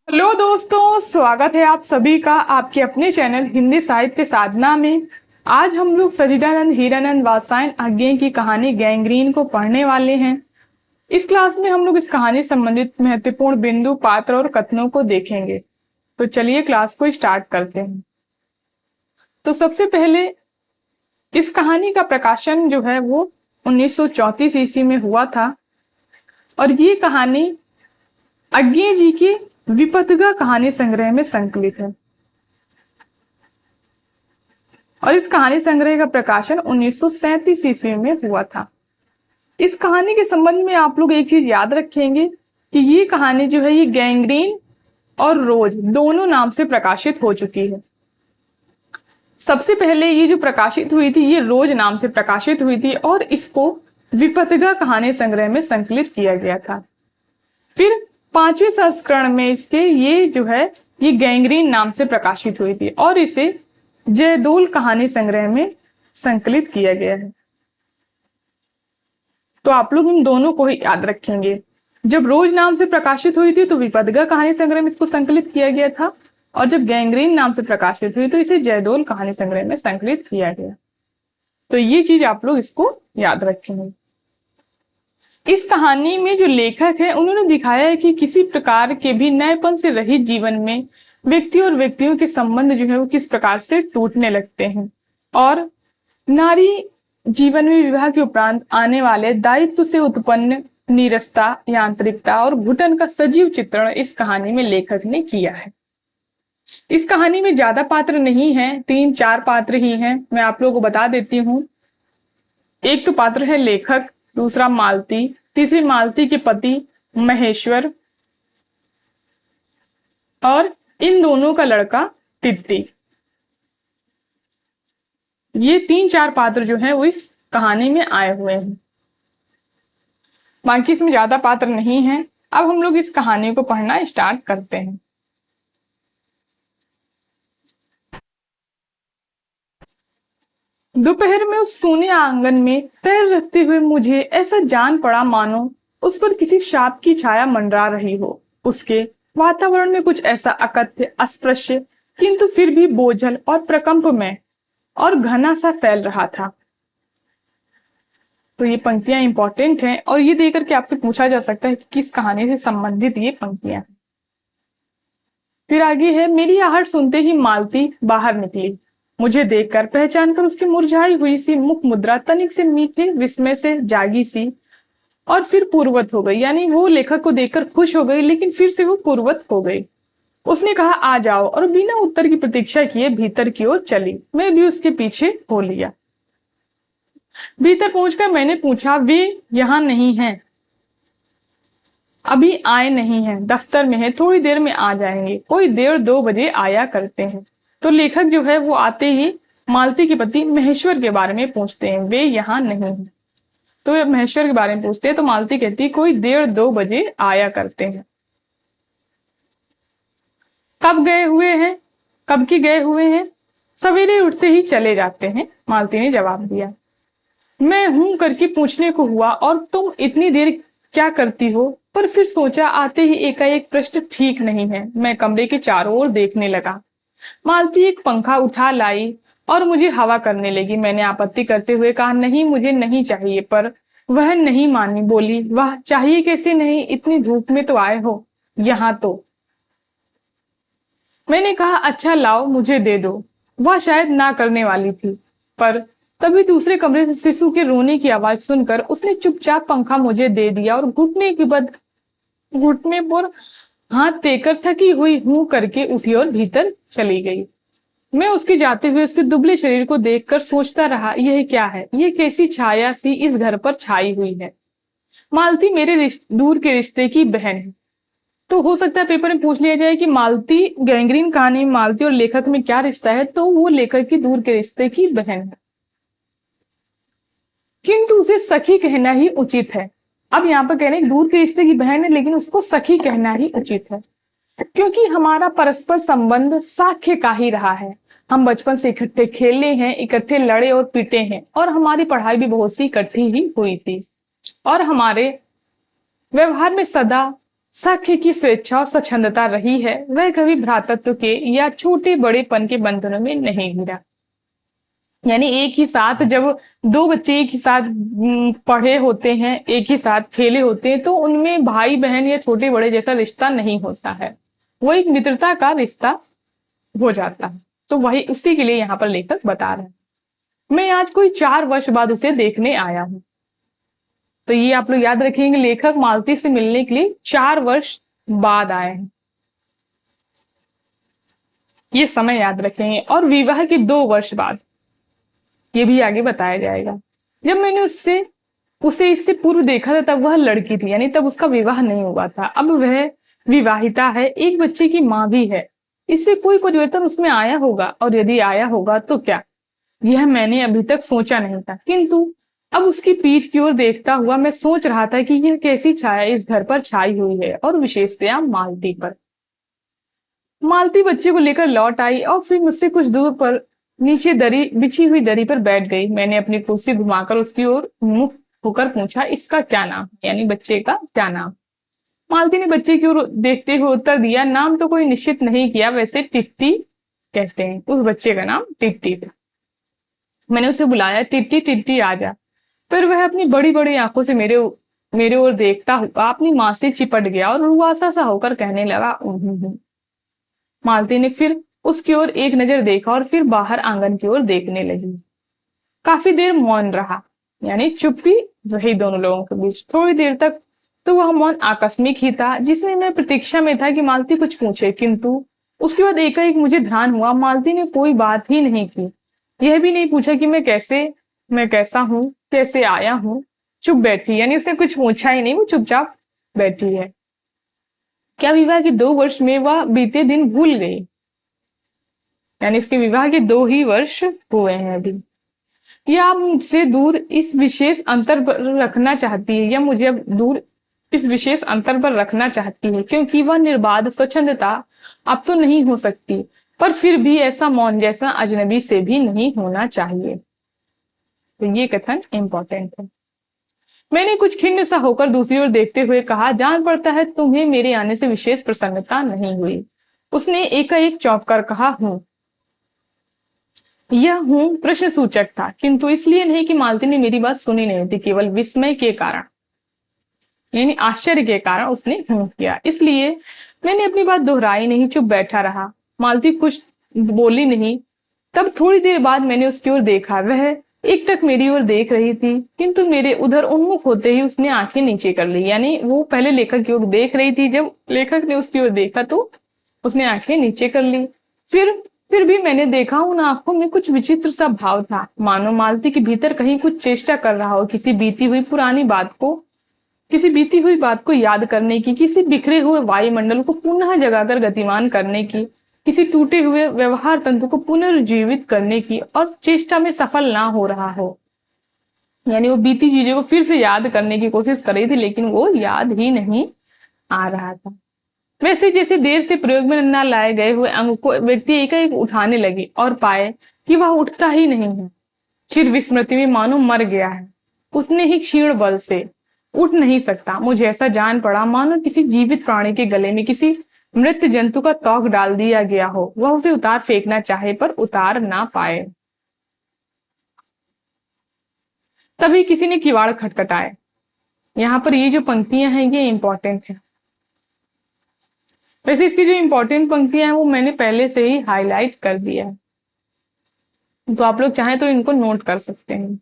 Hello दोस्तों, स्वागत है आप सभी का आपके अपने चैनल हिंदी साहित्य साधना में। आज हम लोग सचिदानंद हीरानंद वात्स्यायन अज्ञे की कहानी गैंग्रीन को पढ़ने वाले हैं। इस क्लास में हम लोग इस कहानी से संबंधित महत्वपूर्ण बिंदु, पात्र और कथनों को देखेंगे। तो चलिए क्लास को स्टार्ट करते हैं। तो सबसे पहले इस कहानी का प्रकाशन जो है वो 1934 ईस्वी में हुआ था और ये कहानी अज्ञे जी के विपथगा कहानी संग्रह में संकलित है और इस कहानी संग्रह का प्रकाशन 1937 ईस्वी में हुआ था। इस कहानी के संबंध में आप लोग एक चीज याद रखेंगे कि ये कहानी जो है ये गैंग्रीन और रोज दोनों नाम से प्रकाशित हो चुकी है। सबसे पहले ये जो प्रकाशित हुई थी ये रोज नाम से प्रकाशित हुई थी और इसको विपथगा कहानी संग्रह में संकलित किया गया था। फिर 5वें संस्करण में इसके ये जो है ये गैंग्रीन नाम से प्रकाशित हुई थी और इसे जयदोल कहानी संग्रह में संकलित किया गया है। तो आप लोग इन दोनों को ही याद रखेंगे। जब रोज नाम से प्रकाशित हुई थी तो विपथगा कहानी संग्रह में इसको संकलित किया गया था और जब गैंग्रीन नाम से प्रकाशित हुई तो इसे जयदोल कहानी संग्रह में संकलित किया गया। तो ये चीज आप लोग इसको याद रखेंगे। इस कहानी में जो लेखक है उन्होंने दिखाया है कि किसी प्रकार के भी नएपन से रहित जीवन में व्यक्ति और व्यक्तियों के संबंध जो है वो किस प्रकार से टूटने लगते हैं और नारी जीवन में विवाह के उपरांत आने वाले दायित्व से उत्पन्न नीरसता, यांत्रिकता और घुटन का सजीव चित्रण इस कहानी में लेखक ने किया है। इस कहानी में ज्यादा पात्र नहीं है, 3-4 पात्र ही हैं। मैं आप लोगों को बता देती हूँ। एक तो पात्र है लेखक, दूसरा मालती, तीसरी मालती के पति महेश्वर और इन दोनों का लड़का तित्ती। ये 3-4 पात्र जो हैं वो इस कहानी में आए हुए हैं। बाकी इसमें ज्यादा पात्र नहीं है। अब हम लोग इस कहानी को पढ़ना स्टार्ट करते हैं। दोपहर में उस सूने आंगन में पैर रखते हुए मुझे ऐसा जान पड़ा मानो उस पर किसी शाप की छाया मंडरा रही हो। उसके वातावरण में कुछ ऐसा अकथ्य, अस्पृश्य किंतु फिर भी बोझल और प्रकंपमय और घना सा फैल रहा था। तो ये पंक्तियां इंपॉर्टेंट हैं और ये देकर के आपसे पूछा जा सकता है कि किस कहानी से संबंधित ये पंक्तियां हैं। फिर आगे है, मेरी आहट सुनते ही मालती बाहर निकली। मुझे देखकर, पहचान कर उसकी मुरझाई हुई सी मुख मुद्रा तनिक से मीठे विस्मय से जागी सी और फिर पूर्वत हो गई। यानी वो लेखक को देखकर खुश हो गई लेकिन फिर से वो पूर्वत हो गई। उसने कहा आ जाओ और बिना उत्तर की प्रतीक्षा किए भीतर की ओर चली। मैं भी उसके पीछे हो लिया। भीतर पहुंचकर मैंने पूछा, वे यहां नहीं हैं? अभी आए नहीं हैं, दफ्तर में है, थोड़ी देर में आ जाएंगे, कोई 1:30-2 बजे आया करते हैं। तो लेखक जो है वो आते ही मालती के पति महेश्वर के बारे में पूछते हैं, वे यहाँ नहीं हैं। तो महेश्वर के बारे में पूछते हैं तो मालती कहती है कोई 1:30-2 बजे आया करते हैं। कब गए हुए हैं? कब के गए हुए हैं? सवेरे उठते ही चले जाते हैं, मालती ने जवाब दिया। मैं हूं करके पूछने को हुआ और तुम इतनी देर क्या करती हो, पर फिर सोचा आते ही एकाएक प्रश्न ठीक नहीं है। मैं कमरे के चारों ओर देखने लगा। मालती एक पंखा उठा लाई और मुझे हवा करने लगी। मैंने आपत्ति करते हुए कहा नहीं, मुझे नहीं चाहिए, पर वह नहीं मानी। बोली वाह, चाहिए कैसे नहीं, इतनी धूप में तो आए हो यहाँ तो। मैंने कहा अच्छा लाओ, मुझे दे दो। वह शायद ना करने वाली थी, पर तभी दूसरे कमरे से शिशु के रोने की आवाज सुनकर उसने चुपचाप पंखा मुझे दे दिया और घुटने पर हाथ देकर थकी हुई हूं करके उठी और भीतर चली गई। मैं उसके जाते हुए उसके दुबले शरीर को देखकर सोचता रहा, यह क्या है, ये कैसी छाया सी इस घर पर छाई हुई है। मालती मेरे दूर के रिश्ते की बहन है। तो हो सकता है पेपर में पूछ लिया जाए कि मालती, गैंग्रीन कहानी में मालती और लेखक में क्या रिश्ता है, तो वो लेखक की दूर के रिश्ते की बहन है, किंतु उसे सखी कहना ही उचित है। अब यहाँ पर कह रहे हैं दूर के रिश्ते की बहन है लेकिन उसको सखी कहना ही उचित है, क्योंकि हमारा परस्पर संबंध साख्य का ही रहा है। हम बचपन से इकट्ठे खेले हैं, इकट्ठे लड़े और पीटे हैं और हमारी पढ़ाई भी बहुत सी इकट्ठी ही हुई थी और हमारे व्यवहार में सदा साक्ष्य की स्वेच्छा और स्वच्छंदता रही है, वह कभी भ्रातृत्व के या छोटे बड़ेपन के बंधनों में नहीं घिरा। यानी एक ही साथ जब दो बच्चे एक ही साथ पढ़े होते हैं, एक ही साथ खेले होते हैं, तो उनमें भाई बहन या छोटे बड़े जैसा रिश्ता नहीं होता है, वो एक मित्रता का रिश्ता हो जाता है। तो वही उसी के लिए यहाँ पर लेखक बता रहे हैं। मैं आज कोई 4 वर्ष बाद उसे देखने आया हूं। तो ये आप लोग याद रखेंगे, लेखक मालती से मिलने के लिए 4 वर्ष बाद आए हैं, ये समय याद रखेंगे। और विवाह के 2 वर्ष बाद, ये भी आगे बताया जाएगा। जब मैंने उसे इससे पूर्व देखा था तब वह लड़की थी, यानी तब उसका विवाह नहीं हुआ था। अब वह विवाहिता है, एक बच्चे की मां भी है। इससे कोई परिवर्तन उसमें आया होगा, और यदि आया होगा तो क्या, यह मैंने अभी तक सोचा नहीं था। किंतु अब उसकी पीठ की ओर देखता हुआ मैं सोच रहा था कि यह कैसी छाया इस घर पर छाई हुई है, और विशेषतया मालती पर। मालती बच्चे को लेकर लौट आई और फिर मुझसे कुछ दूर पर नीचे बिछी हुई दरी पर बैठ गई। मैंने अपनी कुर्सी घुमाकर उसकी ओर मुख होकर पूछा, इसका क्या नाम, यानी बच्चे का क्या नाम। मालती ने बच्चे की ओर देखते हुए उत्तर दिया, नाम तो कोई निश्चित नहीं किया, वैसे टिट्टी कहते हैं। उस बच्चे का नाम टिट्टी था। मैंने उसे बुलाया, टिट्टी टिट्टी आ जा। फिर वह अपनी बड़ी बड़ी आंखों से मेरे ओर देखता हुआ अपनी मां से चिपट गया और रुआसा सा होकर कहने लगा, मालती ने फिर उसकी ओर एक नजर देखा और फिर बाहर आंगन की ओर देखने लगी। काफी देर मौन रहा, यानी चुप्पी रही दोनों लोगों के बीच। थोड़ी देर तक तो वह मौन आकस्मिक ही था, जिसमें मैं प्रतीक्षा में था कि मालती कुछ पूछे, किंतु उसके बाद एकाएक मुझे ध्यान हुआ मालती ने कोई बात ही नहीं की। यह भी नहीं पूछा कि मैं कैसा हूं, कैसे आया हूं। चुप बैठी, यानी उसने कुछ पूछा ही नहीं, वो चुपचाप बैठी है। क्या विवाह के 2 वर्ष में वह बीते दिन भूल गई, यानी इसके विवाह के 2 ही वर्ष हुए हैं अभी। यह आप मुझसे दूर इस विशेष अंतर पर रखना चाहती है, या मुझे अब दूर इस विशेष अंतर पर रखना चाहती है, क्योंकि वह निर्बाध स्वच्छंदता अब तो नहीं हो सकती, पर फिर भी ऐसा मौन जैसा अजनबी से भी नहीं होना चाहिए। तो ये कथन इंपॉर्टेंट है। मैंने कुछ खिन्न सा होकर दूसरी ओर देखते हुए कहा, जान पड़ता है तुम्हें मेरे आने से विशेष प्रसन्नता नहीं हुई। उसने एकाएक चौंक कर कहा, हूं। यह हूं प्रश्न सूचक था, किंतु इसलिए नहीं कि मालती ने मेरी बात सुनी नहीं थी, केवल विस्मय के कारण, यानी आश्चर्य के कारण उसने हूं किया। इसलिए मैंने अपनी बात दोहराई नहीं, चुप बैठा रहा। मालती कुछ बोली नहीं। तब थोड़ी देर बाद मैंने उसकी ओर देखा, वह एकटक मेरी ओर देख रही थी, किंतु मेरे उधर उन्मुख होते ही उसने आंखें नीचे कर ली। यानी वो पहले लेखक की ओर देख रही थी, जब लेखक ने उसकी ओर देखा तो उसने आंखें नीचे कर ली। फिर भी मैंने देखा उन आंखों में कुछ विचित्र सा भाव था, मानो मालती के भीतर कहीं कुछ चेष्टा कर रहा हो, किसी बीती हुई बात को याद करने की, किसी बिखरे हुए वायुमंडल को पुनः जगाकर गतिमान करने की, किसी टूटे हुए व्यवहार तंत्र को पुनर्जीवित करने की, और चेष्टा में सफल ना हो रहा हो। यानी वो बीती चीजों को फिर से याद करने की कोशिश कर रही थी, लेकिन वो याद ही नहीं आ रहा था। वैसे जैसे देर से प्रयोग में न लाए गए हुए अंग को व्यक्ति एकाएक उठाने लगे और पाए कि वह उठता ही नहीं है, चिर विस्मृति में मानो मर गया है, उतने ही क्षीण बल से उठ नहीं सकता। मुझे ऐसा जान पड़ा मानो किसी जीवित प्राणी के गले में किसी मृत जंतु का तोक डाल दिया गया हो, वह उसे उतार फेंकना चाहे पर उतार ना पाए। तभी किसी ने किवाड़ खटखटाए। यहाँ पर ये जो पंक्तियां हैं ये इंपॉर्टेंट है। वैसे इसकी जो इंपॉर्टेंट पंक्तियां हैं वो मैंने पहले से ही हाईलाइट कर दिया है, तो आप लोग चाहें तो इनको नोट कर सकते हैं।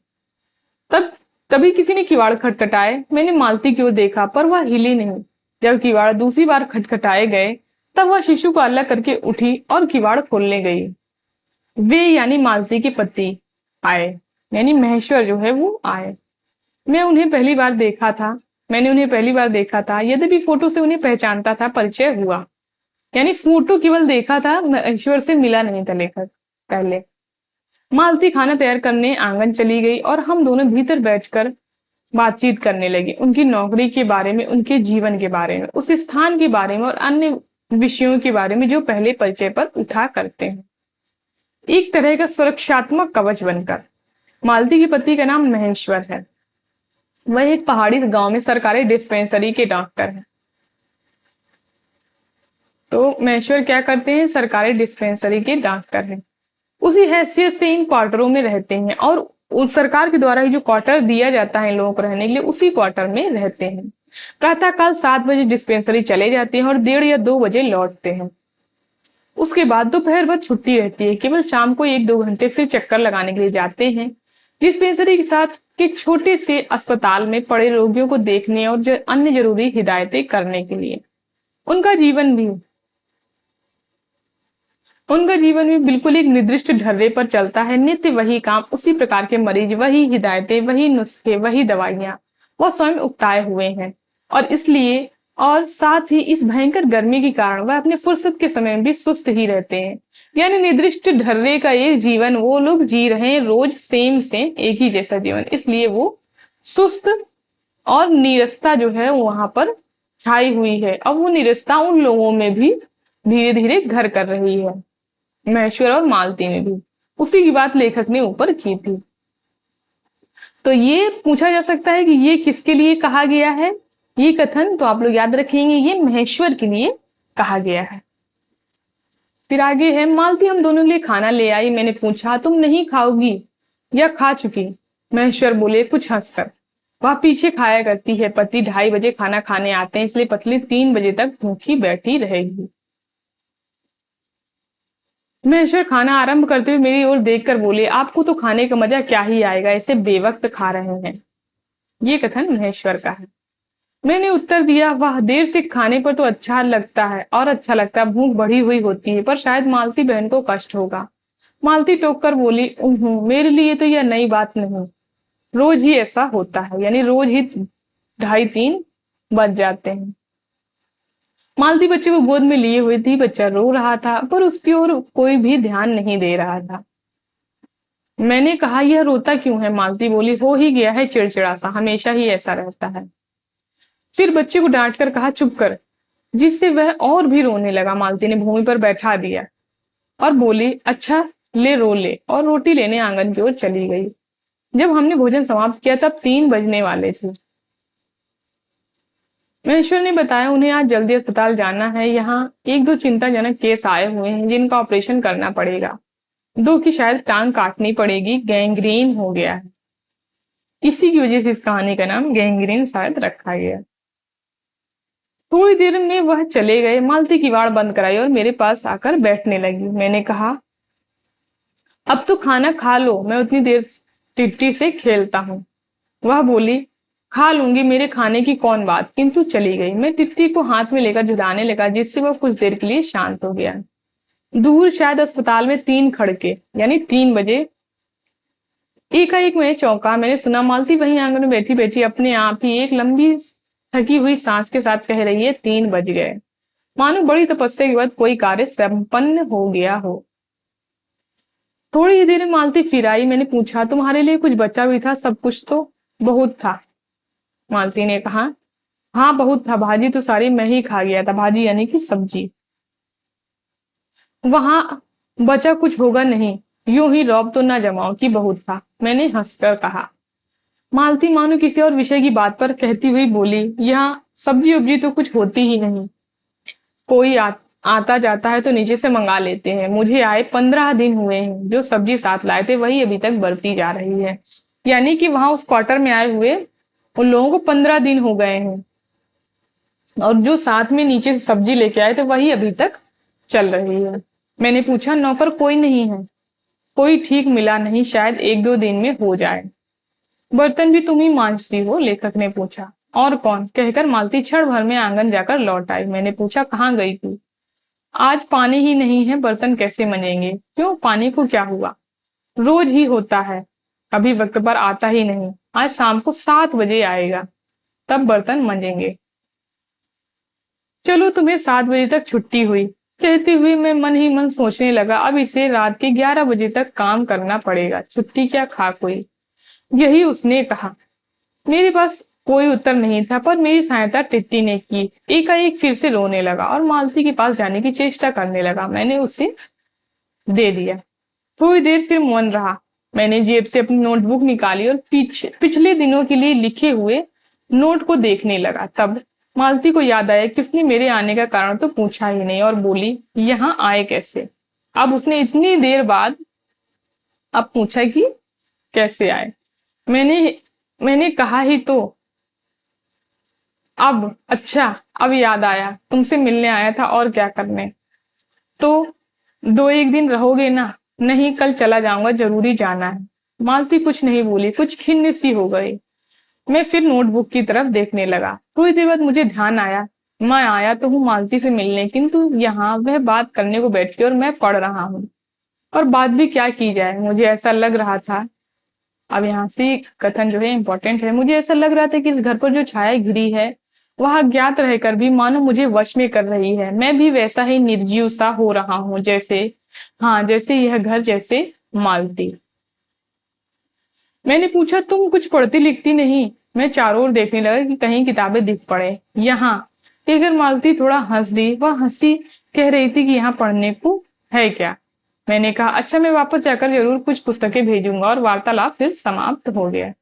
तभी किसी ने किवाड़ खटखटाए। मैंने मालती की ओर देखा, पर वह हिली नहीं। जब किवाड़ दूसरी बार खटखटाए गए तब वह शिशु को अलग करके उठी और किवाड़ खोलने गई। वे यानी मालती के पति आए, यानी महेश्वर जो है वो आए। मैंने उन्हें पहली बार देखा था, यद्यपि फोटो से उन्हें पहचानता था। परिचय हुआ, यानी फोटो केवल देखा था, महेश्वर से मिला नहीं था लेखक पहले। मालती खाना तैयार करने आंगन चली गई और हम दोनों भीतर बैठकर बातचीत करने लगे, उनकी नौकरी के बारे में, उनके जीवन के बारे में, उस स्थान के बारे में और अन्य विषयों के बारे में जो पहले परिचय पर उठा करते हैं, एक तरह का सुरक्षात्मक कवच बनकर। मालती के पति का नाम महेश्वर है। वह एक पहाड़ी गांव में सरकारी डिस्पेंसरी के डॉक्टर हैं। तो महेश्वर क्या करते हैं, सरकारी डिस्पेंसरी के डॉक्टर हैं। उसी हैसियत से इन क्वार्टरों में रहते हैं और उस सरकार के द्वारा ही जो क्वार्टर दिया जाता है लोगों को रहने के लिए, उसी क्वार्टर में रहते हैं। प्रातःकाल 7 बजे डिस्पेंसरी चले जाते हैं और 1:30 या 2 बजे लौटते हैं। उसके बाद दोपहर भर छुट्टी रहती है, केवल शाम को 1-2 घंटे फिर चक्कर लगाने के लिए जाते हैं डिस्पेंसरी के साथ के छोटे से अस्पताल में पड़े रोगियों को देखने और अन्य जरूरी हिदायतें करने के लिए। उनका जीवन भी बिल्कुल एक निर्दिष्ट ढर्रे पर चलता है। नित्य वही काम, उसी प्रकार के मरीज, वही हिदायतें, वही नुस्खे, वही दवाइयां वह स्वयं उगताए हुए हैं। और साथ ही इस भयंकर गर्मी के कारण वह अपने फुर्सत के समय में भी सुस्त ही रहते हैं। यानी निर्दिष्ट ढर्रे का एक जीवन वो लोग जी रहे हैं, रोज सेम एक ही जैसा जीवन, इसलिए वो सुस्त और नीरसता जो है वहां पर छाई हुई है। अब वो नीरसता उन लोगों में भी धीरे धीरे घर कर रही है, महेश्वर और मालती में भी। उसी की बात लेखक ने ऊपर की थी। तो ये पूछा जा सकता है कि ये किसके लिए कहा गया है, ये कथन तो आप लोग याद रखेंगे, ये महेश्वर के लिए कहा गया है। फिर आगे है, मालती हम दोनों के लिए खाना ले आई। मैंने पूछा तुम नहीं खाओगी या खा चुकी? महेश्वर बोले कुछ हंसकर, वह पीछे खाया करती है, पति 2:30 बजे खाना खाने आते हैं, इसलिए पतली 3 बजे तक भूखी बैठी रहेगी। महेश्वर खाना आरंभ करते हुए मेरी ओर देखकर बोले, आपको तो खाने का मजा क्या ही आएगा, ऐसे बेवक्त खा रहे हैं। ये कथन महेश्वर का है। मैंने उत्तर दिया, वाह, देर से खाने पर तो अच्छा लगता है, और अच्छा लगता है, भूख बढ़ी हुई होती है, पर शायद मालती बहन को कष्ट होगा। मालती टोक कर बोली, मेरे लिए तो यह नई बात नहीं, रोज ही ऐसा होता है, यानी रोज ही 2:30-3 बज जाते हैं। मालती बच्चे को गोद में लिए हुई थी, बच्चा रो रहा था, पर उसकी ओर कोई भी ध्यान नहीं दे रहा था। मैंने कहा, यह रोता क्यों है? मालती बोली, हो ही गया है चिड़चिड़ा सा, हमेशा ही ऐसा रहता है। फिर बच्चे को डांट कर कहा, चुप कर, जिससे वह और भी रोने लगा। मालती ने भूमि पर बैठा दिया और बोली, अच्छा ले रो ले, और रोटी लेने आंगन की ओर चली गई। जब हमने भोजन समाप्त किया तब 3 बजने वाले थे। महेश्वर ने बताया, उन्हें आज जल्दी अस्पताल जाना है, यहाँ 1-2 चिंताजनक केस आए हुए हैं जिनका ऑपरेशन करना पड़ेगा, 2 की शायद टांग काटनी पड़ेगी, गैंग्रीन हो गया है। इसी की वजह से इस कहानी का नाम गैंग्रीन शायद रखा गया। थोड़ी देर में वह चले गए। मालती किवाड़ बंद कराई और मेरे पास आकर बैठने लगी। मैंने कहा, अब तो खाना खा लो, मैं उतनी देर टिट्टी से खेलता हूँ। वह बोली, खा लूंगी, मेरे खाने की कौन बात, किंतु चली गई। मैं टिट्टी को हाथ में लेकर झुलाने लगा, जिससे वह कुछ देर के लिए शांत हो गया। दूर शायद अस्पताल में 3 खड़के, यानी 3 बजे। एकाएक मैं चौंका। मैंने सुना मालती वहीं आंगन में बैठी बैठी अपने आप ही एक लंबी थकी हुई सांस के साथ कह रही है, 3 बज गए, मानो बड़ी तपस्या के बाद कोई कार्य संपन्न हो गया हो। थोड़ी ही देर में मालती फिर आई। मैंने पूछा, तुम्हारे लिए कुछ बचा भी था? सब कुछ तो बहुत था, मालती ने कहा। हाँ बहुत था, भाजी तो सारी मैं ही खा गया था, भाजी यानी कि सब्जी। वहां बचा कुछ होगा नहीं, यूं ही रौब तो ना जमाओ कि बहुत था, मैंने हंसकर कहा। मालती मानो किसी और विषय की बात पर कहती हुई बोली, यहाँ सब्जी उब्जी तो कुछ होती ही नहीं, कोई आता जाता है तो नीचे से मंगा लेते हैं। मुझे आए 15 दिन हुए हैं, जो सब्जी साथ लाए थे वही अभी तक बरती जा रही है। यानी कि वहां उस क्वार्टर में आए हुए उन लोगों को 15 दिन हो गए हैं, और जो साथ में नीचे से सब्जी लेके आए थे वही अभी तक चल रही है। मैंने पूछा, नौकर कोई नहीं है? कोई ठीक मिला नहीं, शायद 1-2 दिन में हो जाए। बर्तन भी तुम ही मांजती हो? लेखक ने पूछा। और कौन, कहकर मालती क्षण भर में आंगन जाकर लौट आई। मैंने पूछा, कहाँ गई थी? आज पानी ही नहीं है, बर्तन कैसे मंजेंगे? क्यों, पानी को क्या हुआ? रोज ही होता है, कभी वक्त पर आता ही नहीं। आज शाम को 7 बजे आएगा, तब बर्तन मंजेंगे। चलो, तुम्हें 7 बजे तक छुट्टी हुई। कहते हुए मैं मन ही मन सोचने लगा, अब इसे रात के 11 बजे तक काम करना पड़ेगा, छुट्टी क्या खा कोई। यही उसने कहा। मेरे पास कोई उत्तर नहीं था, पर मेरी सहायता टिट्टी ने की। एकाएक फिर से रोने लगा और मालती के पास जाने की चेष्टा करने लगा। मैंने उसे दे दिया। थोड़ी देर फिर मौन रहा। मैंने जेब से अपनी नोटबुक निकाली और पिछले दिनों के लिए लिखे हुए नोट को देखने लगा। तब मालती को याद आया कि उसने मेरे आने का कारण तो पूछा ही नहीं और बोली, यहाँ आए कैसे? अब उसने इतनी देर बाद अब पूछा कि कैसे आए। मैंने मैंने कहा ही तो। अब अच्छा, अब याद आया, तुमसे मिलने आया था और क्या करने। तो 2 एक दिन रहोगे ना? नहीं, कल चला जाऊंगा, जरूरी जाना है। मालती कुछ नहीं बोली, कुछ खिन्न सी हो गई। मैं फिर नोटबुक की तरफ देखने लगा। थोड़ी देर बाद मुझे ध्यान आया, मैं आया तो हूँ मालती से मिलने, किंतु यहाँ वह बात करने को बैठी और मैं पढ़ रहा हूँ। और बात भी क्या की जाए, मुझे ऐसा लग रहा था, अब यहाँ से कथन जो है इम्पोर्टेंट है, मुझे ऐसा लग रहा था कि इस घर पर जो छाया घिरी है वह अज्ञात रहकर भी मानो मुझे वश में कर रही है। मैं भी वैसा ही निर्जीव सा हो रहा हूँ, जैसे, हाँ, जैसे यह घर, जैसे मालती। मैंने पूछा, तुम कुछ पढ़ती लिखती नहीं? मैं चारों ओर देखने लगा कि कहीं किताबें दिख पड़े। यहाँ अगर मालती थोड़ा हंस दी, वह हंसी कह रही थी कि यहाँ पढ़ने को है क्या? मैंने कहा, अच्छा, मैं वापस जाकर जरूर कुछ पुस्तकें भेजूंगा, और वार्तालाप फिर समाप्त हो गया।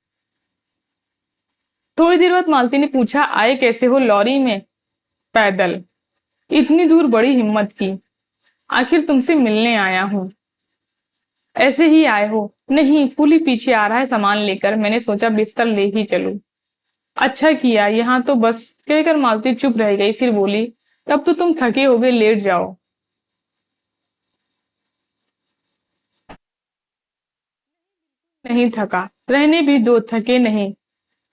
थोड़ी देर बाद मालती ने पूछा, आए कैसे हो लॉरी में? पैदल। इतनी दूर, बड़ी हिम्मत की। आखिर तुमसे मिलने आया हूँ। ऐसे ही आए हो? नहीं, कुली पीछे आ रहा है सामान लेकर, मैंने सोचा बिस्तर ले ही चलूं। अच्छा किया, यहाँ तो बस, कहकर मालती चुप रह गई, फिर बोली, तब तो तुम थके होगे, लेट जाओ। नहीं थका, रहने भी दो, थके नहीं,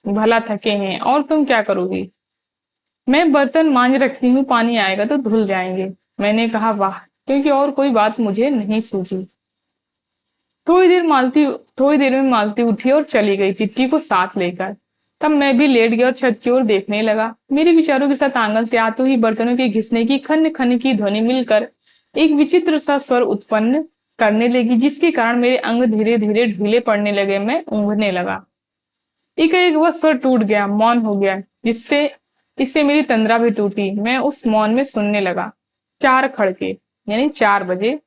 भला थके हैं, और तुम क्या करोगी? मैं बर्तन मांज रखती हूँ, पानी आएगा तो धुल जाएंगे। मैंने कहा, वाह, क्योंकि और कोई बात मुझे नहीं सूझी। थोड़ी देर मालती थोड़ी देर में मालती उठी और चली गई, टिट्टी को साथ लेकर। तब मैं भी लेट गया और छत की ओर देखने लगा। मेरे विचारों के साथ आंगन से आते ही बर्तनों के घिसने की खन खन की ध्वनि मिलकर एक विचित्र सा स्वर उत्पन्न करने लगी, जिसके कारण मेरे अंग धीरे धीरे ढीले पड़ने लगे, मैं ऊँघने लगा। एकाएक वह स्वर टूट गया, मौन हो गया, जिससे इससे मेरी तंद्रा भी टूटी। मैं उस मौन में सुनने लगा। 4 खड़के, यानी 4 बजे,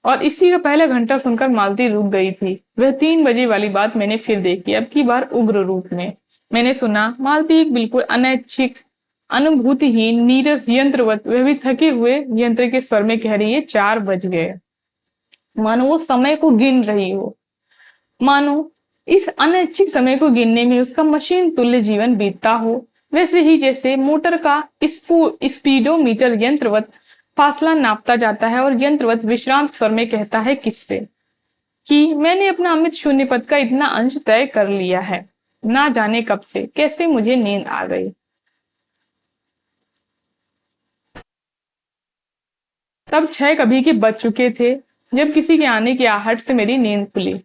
और इसी का पहला घंटा सुनकर मालती रुक गई थी। वह 3 बजे वाली बात मैंने फिर देखी, अब की बार उग्र रूप में। मैंने सुना, मालती एक बिल्कुल अनैच्छिक, अनुभूतिहीन, नीरस यंत्रवत, वह भी थके हुए यंत्र के स्वर में कह रही है, 4 बज गए। मानो वो समय को गिन रही हो, मानो इस अनैच्छिक समय को गिनने में उसका मशीन तुल्य जीवन बीतता हो। वैसे ही जैसे मोटर का स्पीडोमीटर यंत्रवत फासला नापता जाता है और यंत्रवत विश्रांत स्वर में कहता है, किससे, कि मैंने अपना अमित शून्य पद का इतना अंश तय कर लिया है। ना जाने कब से, कैसे मुझे नींद आ गई। तब 6 कभी के बज चुके थे, जब किसी के आने की आहट से मेरी नींद खुली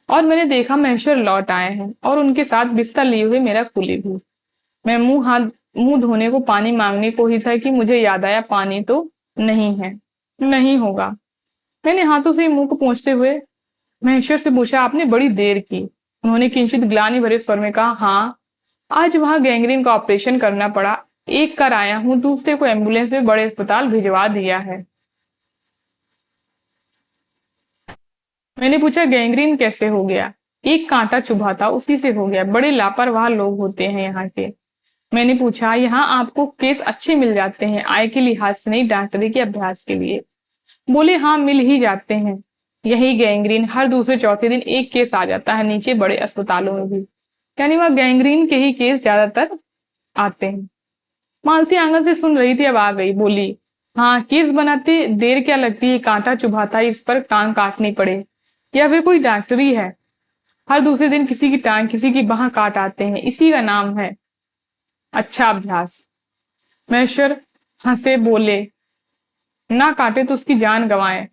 और मैंने देखा महेश्वर लौट आए हैं, और उनके साथ बिस्तर लिए हुए मेरा कुली भी। मैं मुंह धोने को पानी मांगने को ही था कि मुझे याद आया, पानी तो नहीं है। नहीं होगा। मैंने हाथों से मुंह को पोंछते हुए महेश्वर से पूछा, आपने बड़ी देर की। उन्होंने किंचित ग्लानि भरे स्वर में कहा, हाँ, आज वहां गैंग्रीन का ऑपरेशन करना पड़ा। एक कर आया हूं, दूसरे को एम्बुलेंस में बड़े अस्पताल भिजवा दिया है। मैंने पूछा, गैंग्रीन कैसे हो गया? एक कांटा चुभा था, उसी से हो गया। बड़े लापरवाह लोग होते हैं यहाँ के। मैंने पूछा, यहाँ आपको केस अच्छे मिल जाते हैं, आय के लिहाज से नहीं, डॉक्टरी के अभ्यास के लिए? बोले, हाँ, मिल ही जाते हैं। यही गैंग्रीन हर दूसरे चौथे दिन एक केस आ जाता है, नीचे बड़े अस्पतालों में भी। यानी वह गैंग्रीन के ही केस ज्यादातर आते हैं। मालती आंगन से सुन रही थी, अब आ गई, बोली, हाँ, केस बनाते देर क्या लगती है, कांटा चुभाता है, इस पर टांग काटनी पड़े, या वे कोई डॉक्टरी है? हर दूसरे दिन किसी की टांग, किसी की बाह काट आते हैं, इसी का नाम है अच्छा अभ्यास। महेश्वर हंसे, बोले, ना काटे तो उसकी जान गंवाए।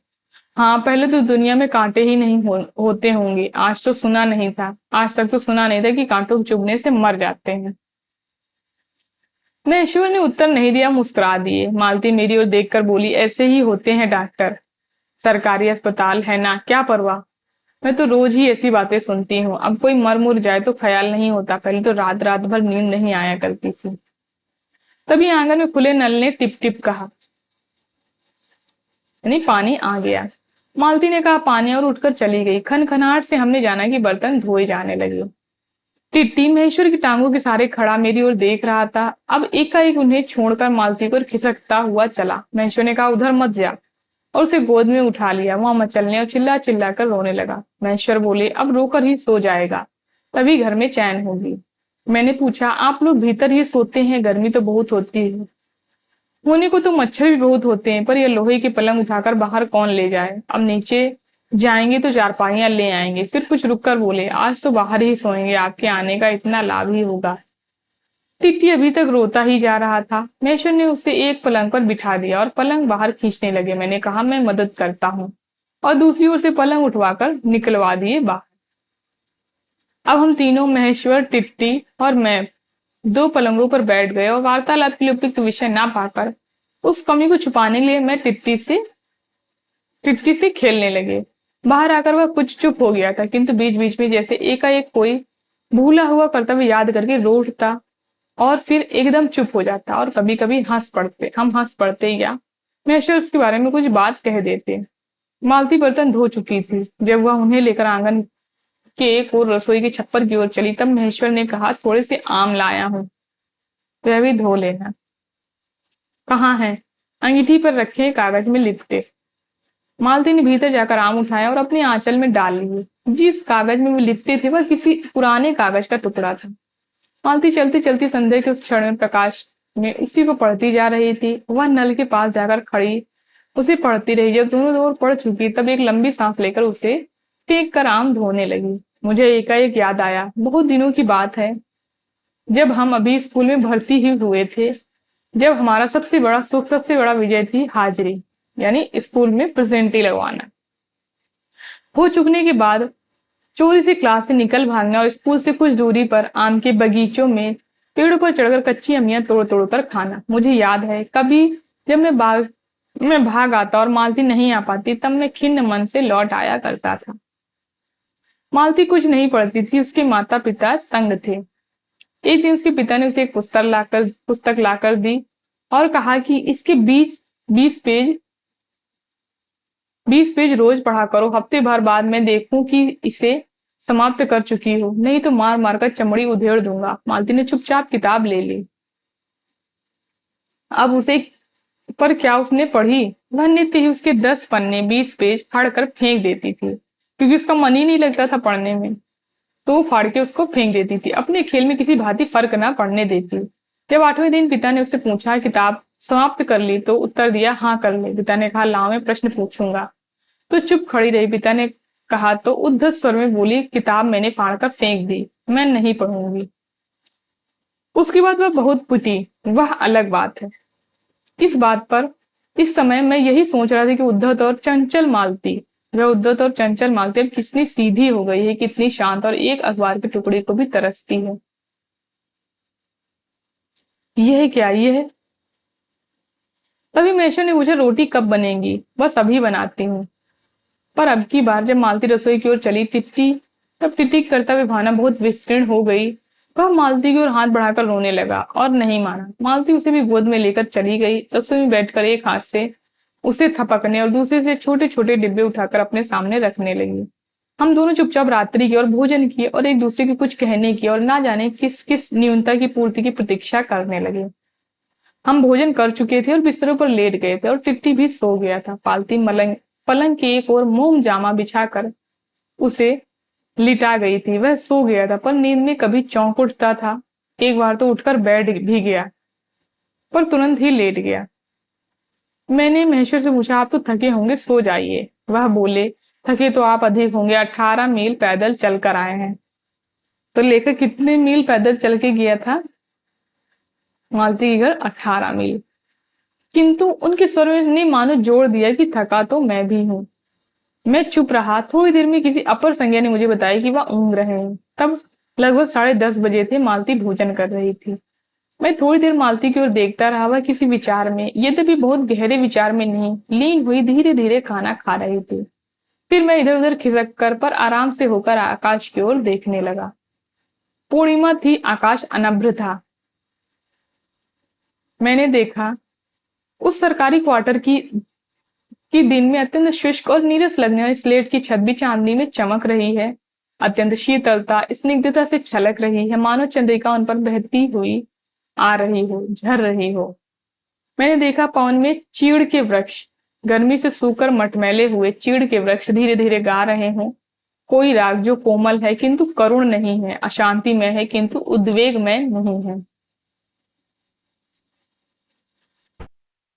हाँ, पहले तो दुनिया में कांटे ही नहीं होते होंगे, आज तो सुना नहीं था, आज तक तो सुना नहीं था कि कांटों के चुभने से मर जाते हैं। महेश्वर ने उत्तर नहीं दिया, मुस्कुरा दिए। मालती मेरी ओर देखकर बोली, ऐसे ही होते हैं डॉक्टर, सरकारी अस्पताल है ना, क्या परवाह। मैं तो रोज ही ऐसी बातें सुनती हूँ, अब कोई मर मुर जाए तो ख्याल नहीं होता, पहले तो रात रात भर नींद नहीं आया करती थी। तभी आंगन में खुले नल ने टिप टिप कहा, यानी पानी आ गया। मालती ने कहा, पानी, और उठकर चली गई। खनखनाहट से हमने जाना कि बर्तन धोए जाने लगे। टिट्टी महेश्वर की टांगों के सहारे खड़ा मेरी ओर देख रहा था। अब एकाएक उन्हें छोड़कर मालती पर खिसकता हुआ चला। महेश्वर ने कहा, उधर मत जा, और उसे गोद में उठा लिया। वहां मचलने और चिल्ला चिल्ला कर रोने लगा। महेश्वर बोले, अब रोकर ही सो जाएगा, तभी घर में चैन होगी। मैंने पूछा, आप लोग भीतर ही सोते हैं? गर्मी तो बहुत होती है। होने को तो मच्छर भी बहुत होते हैं, पर यह लोहे की पलंग उठाकर बाहर कौन ले जाए। अब नीचे जाएंगे तो चारपाइयां ले आएंगे। फिर कुछ रुककर बोले, आज तो बाहर ही सोएंगे, आपके आने का इतना लाभ ही होगा। टिट्टी अभी तक रोता ही जा रहा था। महेश्वर ने उसे एक पलंग पर बिठा दिया और पलंग बाहर खींचने लगे। मैंने कहा, मैं मदद करता हूँ, और दूसरी ओर से पलंग उठवाकर निकलवा दिए बाहर। अब हम तीनों, महेश्वर, टिट्टी और मैं, दो पलंगों पर बैठ गए और वार्तालाप के लिए उपयुक्त विषय ना पाकर उस कमी को छुपाने के लिए मैं टिट्टी से खेलने लगे। बाहर आकर वह कुछ चुप हो गया था, किंतु बीच बीच में जैसे एकाएक कोई भूला हुआ कर्तव्य याद करके रो उठता और फिर एकदम चुप हो जाता, और कभी कभी हम हंस पड़ते या महेश्वर उसके बारे में कुछ बात कह देते। मालती बर्तन धो चुकी थी। जब वह उन्हें लेकर आंगन के एक और रसोई के छप्पर की ओर चली, तब महेश्वर ने कहा, थोड़े से आम लाया हूं, वह भी धो लेना। कहाँ है? अंगीठी पर रखे कागज में लिपटे। मालती ने भीतर जाकर आम उठाया और अपने आंचल में डाल लिए। जिस कागज में वे लिपटे थे वह किसी पुराने कागज का टुकड़ा था। मालती चलती चलती संध्या के उस क्षण में प्रकाश में उसी को पढ़ती जा रही थी। वह नल के पास जाकर खड़ी उसे पढ़ती रही। जब दोनों ओर पढ़ चुकी, तब एक लंबी सांस लेकर उसे टेक कर आम धोने लगी। मुझे एकाएक याद आया, बहुत दिनों की बात है, जब हम अभी स्कूल में भर्ती ही हुए थे, जब हमारा सबसे बड़ा सुख, सबसे बड़ा विजय थी हाजिरी, यानी स्कूल में प्रेजेंटी लगवाना। हो चुकने के बाद चोरी से क्लास से निकल भागना और स्कूल से कुछ दूरी पर आम के बगीचों में पेड़ों पर चढ़कर कच्ची अमियां तोड़ तोड़ कर खाना। मुझे याद है, कभी जब मैं भाग आता और मालती नहीं आ पाती, तब मैं खिन्न मन से लौट आया करता था। मालती कुछ नहीं पढ़ती थी, उसके माता पिता तंग थे। एक दिन उसके पिता ने उसे एक पुस्तक लाकर दी और कहा कि इसके 20 पेज रोज पढ़ा करो। हफ्ते भर बाद मैं देखूं कि इसे समाप्त कर चुकी हो, नहीं तो मार मार कर चमड़ी उधेड़ दूंगा। मालती ने चुपचाप किताब ले ली। अब उसे पर क्या उसने पढ़ी? वह नित्य ही उसके 10 पन्ने 20 पेज फाड़ कर फेंक देती थी, क्योंकि उसका मन ही नहीं लगता था पढ़ने में, तो वो फाड़ के उसको फेंक देती थी। अपने खेल में किसी भांति फर्क ना पड़ने देती। जब 8वें दिन पिता ने उससे पूछा, किताब समाप्त कर ली? तो उत्तर दिया, हाँ कर ली। पिता ने कहा, लाओ मैं प्रश्न पूछूंगा। तो चुप खड़ी रही। पिता ने कहा तो उद्धत स्वर में बोली, किताब मैंने फाड़ कर फेंक दी, मैं नहीं पढ़ूंगी। उसके बाद वह बहुत पिटी, वह अलग बात है। इस बात पर इस समय मैं यही सोच रहा था कि उद्धत और चंचल मालती अब कितनी सीधी हो गई है, कितनी शांत, और एक अखबार के टुकड़े को भी तरसती है। यह क्या है? तभी महेश्वर ने पूछा, रोटी कब बनेगी? बस अभी बनाती हूँ। पर अब की बार जब मालती रसोई की ओर चली, तब टिट्टी की कर्तव्य भावना बहुत विस्तीर्ण हो गई। वह मालती की ओर हाथ बढ़ाकर रोने लगा और नहीं माना। मालती उसे भी गोद में लेकर चली गई। रसोई में बैठकर एक हाथ से उसे थपकने और दूसरे से छोटे छोटे डिब्बे उठाकर अपने सामने रखने लगी। हम दोनों चुपचाप रात्रि की और भोजन की और एक दूसरे की कुछ कहने की और ना जाने किस किस न्यूनता की पूर्ति की प्रतीक्षा करने लगे। हम भोजन कर चुके थे और बिस्तरों पर लेट गए थे, और टिट्टी भी सो गया था। पालती पलंग के एक और मोम जामा बिछाकर उसे लिटा गई थी। वह सो गया था, पर नींद में कभी चौंक उठता था। एक बार तो उठकर बैठ भी गया, पर तुरंत ही लेट गया। मैंने महेश्वर से पूछा, आप तो थके होंगे, सो जाइए। वह बोले, थके तो आप अधिक होंगे, 18 मील पैदल चल कर आए हैं। तो लेखक कितने मील पैदल चल के गया था? मालती के घर 18 मील। किंतु उनके स्वर ने मानो जोड़ दिया कि थका तो मैं भी हूं। मैं चुप रहा। थोड़ी देर में किसी अपर संज्ञा ने मुझे बताया कि वह ऊँग रहे हैं। तब लगभग 10:30 बजे थे। मालती भोजन कर रही थी। मैं थोड़ी देर मालती की ओर देखता रहा। वह किसी विचार में, यद्यपि बहुत गहरे विचार में नहीं, लीन हुई धीरे धीरे खाना खा रही थी। फिर मैं इधर उधर खिसक कर पर आराम से होकर आकाश की ओर देखने लगा। पूर्णिमा थी, आकाश अनभ्र था। मैंने देखा उस सरकारी क्वार्टर की दिन में अत्यंत शुष्क और नीरस लगने वाली स्लेट की छत भी चांदनी में चमक रही है। अत्यंत शीतलता स्निग्धता से छलक रही है, मानो चंद्रिका उन पर बहती हुई आ रही हो, झर रही हो। मैंने देखा पवन में चीड़ के वृक्ष, गर्मी से सूखकर मटमैले हुए चीड़ के वृक्ष धीरे धीरे गा रहे हों कोई राग जो कोमल है किंतु करुण नहीं है, अशांति में है किंतु उद्वेग में नहीं है।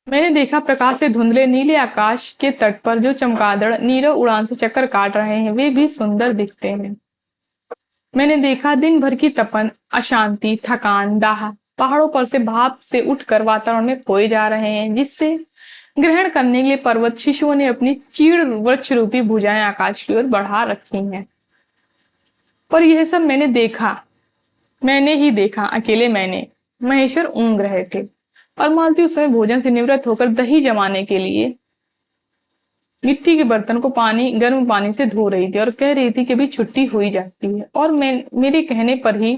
मैंने देखा प्रकाश से धुंधले नीले आकाश के तट पर जो चमगादड़ नीरव उड़ान से चक्कर काट रहे हैं वे भी सुंदर दिखते हैं। मैंने देखा दिन भर की तपन, अशांति, थकान, दाह पहाड़ों पर से भाप से उठकर वातावरण में खोए जा रहे हैं, जिससे ग्रहण करने के लिए पर्वत शिशुओं ने अपनी चीड़ वृक्ष रूपी भुजाएं आकाश की ओर बढ़ा रखी हैं। पर यह सब मैंने ही देखा, अकेले मैंने। महेश्वर ऊँघ रहे थे और मालती उस समय भोजन से निवृत्त होकर दही जमाने के लिए मिट्टी के बर्तन को गर्म पानी से धो रही थी और कह रही थी कि अभी छुट्टी हुई जाती है। और मेरे कहने पर ही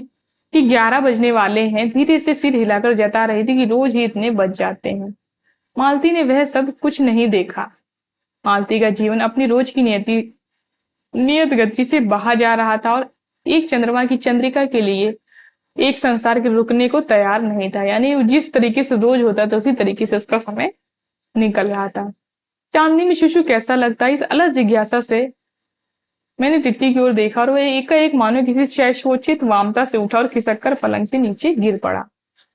कि 11 बजने वाले हैं, धीरे से सिर हिलाकर जता रही थी कि रोज ही इतने बज जाते हैं। मालती ने वह सब कुछ नहीं देखा। मालती का जीवन अपनी रोज की नियत गति से बहा जा रहा था और एक चंद्रमा की चंद्रिका के लिए एक संसार के रुकने को तैयार नहीं था। यानी जिस तरीके से रोज होता था उसी तरीके से उसका समय निकल रहा था। चांदनी में शिशु कैसा लगता है, इस अलग जिज्ञासा से मैंने टिट्टी की ओर देखा और वह एकाएक मानो किसी शैशवोचित वामता से उठा और खिसक कर पलंग से नीचे गिर पड़ा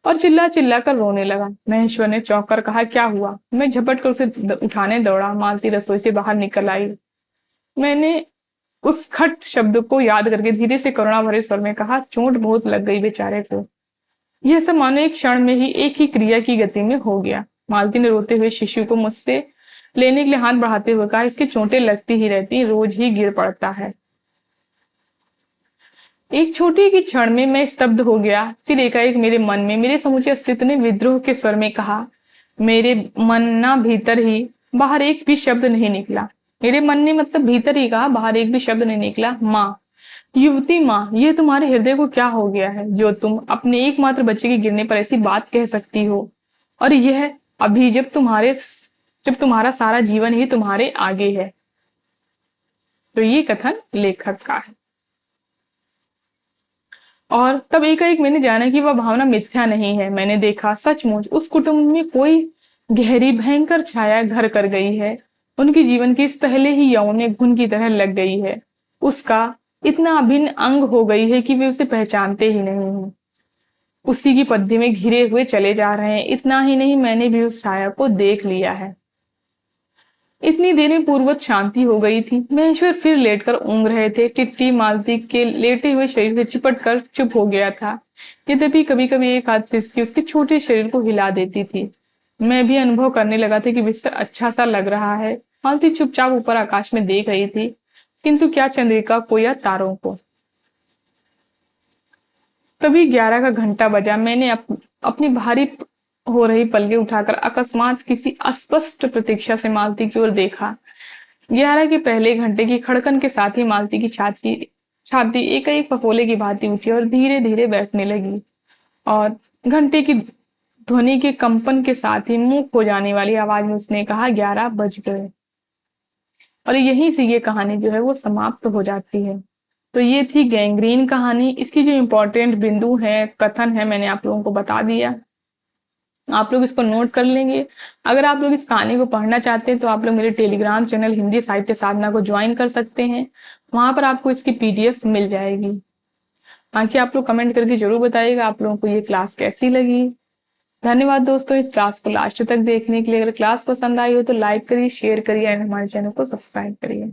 और चिल्ला चिल्ला कर रोने लगा। महेश्वर ने चौंक कर कहा, क्या हुआ? मैं झपट कर उसे उठाने दौड़ा। मालती रसोई से बाहर निकल आई। मैंने उस खट शब्द को याद करके धीरे से करुणा भरे स्वर में कहा, चोट बहुत लग गई बेचारे को। यह सब मानो एक क्षण में ही एक ही क्रिया की गति में हो गया। मालती ने रोते हुए शिशु को मुझसे लेने के लिए हाथ बढ़ाते हुए कहा, इसकी चोटें लगती ही रहती, रोज ही गिर पड़ता है। एक छोटी की क्षण में मैं स्तब्ध हो गया। फिर एकाएक मेरे मन में मेरे समूचे अस्तित्व ने विद्रोह के स्वर में कहा, मेरे मन ना भीतर ही, बाहर एक भी शब्द नहीं निकला। मेरे मन ने मतलब भीतर ही कहा, बाहर एक भी शब्द नहीं निकला। माँ, युवती माँ, यह तुम्हारे हृदय को क्या हो गया है जो तुम अपने एकमात्र बच्चे के गिरने पर ऐसी बात कह सकती हो? और यह अभी जब तुम्हारा सारा जीवन ही तुम्हारे आगे है। तो ये कथन लेखक का है। और तब एकाएक मैंने जाना कि वह भावना मिथ्या नहीं है। मैंने देखा सचमुच उस कुटुंब में कोई गहरी भयंकर छाया घर कर गई है। उनके जीवन के इस पहले ही यौवन में घुन की तरह लग गई है। उसका इतना अभिन्न अंग हो गई है कि वे उसे पहचानते ही नहीं हैं। उसी की पद्धति में घिरे हुए चले जा रहे हैं। इतना ही नहीं, मैंने भी उस छाया को देख लिया है। इतनी देर में पूर्ववत शांति हो गई थी। महेश्वर फिर लेटकर ऊँघ रहे थे। टिट्टी मालती के लेटे हुए शरीर से चिपट कर चुप हो गया था। यद्यपि कभी कभी एक हाथ से इसकी उसके छोटे शरीर को हिला देती थी। मैं भी अनुभव करने लगा था कि बिस्तर अच्छा सा लग रहा है। मालती चुपचाप ऊपर आकाश में देख रही थी, किंतु क्या चंद्रिका को या तारों को। तभी 11 का घंटा बजा। मैंने अपनी भारी हो रही पलकें उठाकर अकस्मात किसी अस्पष्ट प्रतीक्षा से मालती की ओर देखा। 11 के पहले घंटे की खड़कन के साथ ही मालती की छाती एक फफोले की भांति उठी और धीरे धीरे बैठने लगी और घंटे की ध्वनि के कंपन के साथ ही मुंह खो जाने वाली आवाज में उसने कहा, 11 बज गए। और यहीं से ये कहानी जो है वो समाप्त हो जाती है। तो ये थी गैंग्रीन कहानी। इसकी जो इम्पोर्टेंट बिंदु है, कथन है, मैंने आप लोगों को बता दिया। आप लोग इसको नोट कर लेंगे। अगर आप लोग इस कहानी को पढ़ना चाहते हैं तो आप लोग मेरे टेलीग्राम चैनल हिंदी साहित्य साधना को ज्वाइन कर सकते हैं। वहां पर आपको इसकी PDF मिल जाएगी। बाकी आप लोग कमेंट करके जरूर बताइएगा आप लोगों को ये क्लास कैसी लगी। धन्यवाद दोस्तों इस क्लास को लास्ट तक देखने के लिए। अगर क्लास पसंद आई हो तो लाइक करिए, शेयर करिए एंड हमारे चैनल को सब्सक्राइब करिए।